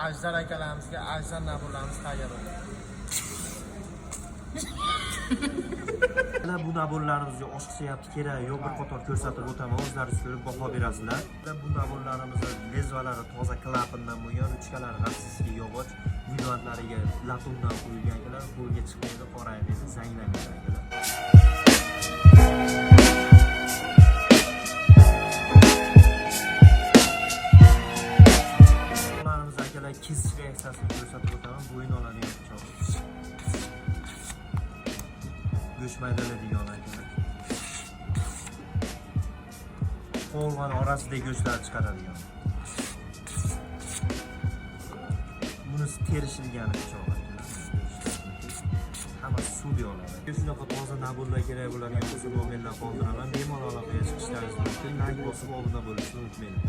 Ajdar akalarimizga ajdar naburlarimiz tayyorladi. Bu naburlarimizga oshqcha kerak yo'q bir qator ko'rsatib o'taman, o'zlaringiz ko'rib baho berasizlar. Bu naburlarimizni lezvalari toza klapandan bo'lgan, ruchkalari rossiyskiy yog'och, vilantlariga latundan qo'yilgan ekanlar, qo'lga chiqmaydi, qoraymaydi, zanglamaydi ekanlar. Ularimiz akalar kesish reaksiyasini ko'rsatib o'taman, bo'yin oladi pichoq. Go'sht maydalaydigan akalar. Qo'lg'on orasidagi go'shtlar chiqaradigan. Bunisi terishilgan pichoq akalar. Hammasi suvga oladi. Shunaqa toza naburlar kerak bo'ladigan bo'lsa, nomerdan qoldiraman. Bemalol aloqaga chiqishlaringiz mumkin. Like bosib oldinda bo'lishni unutmanglar.